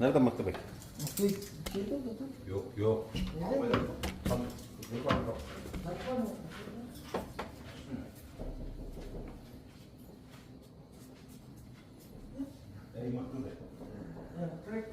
Nereden maktebe? Şeyde oldu. Yok yok. Tam. Ey maktebe. Evet.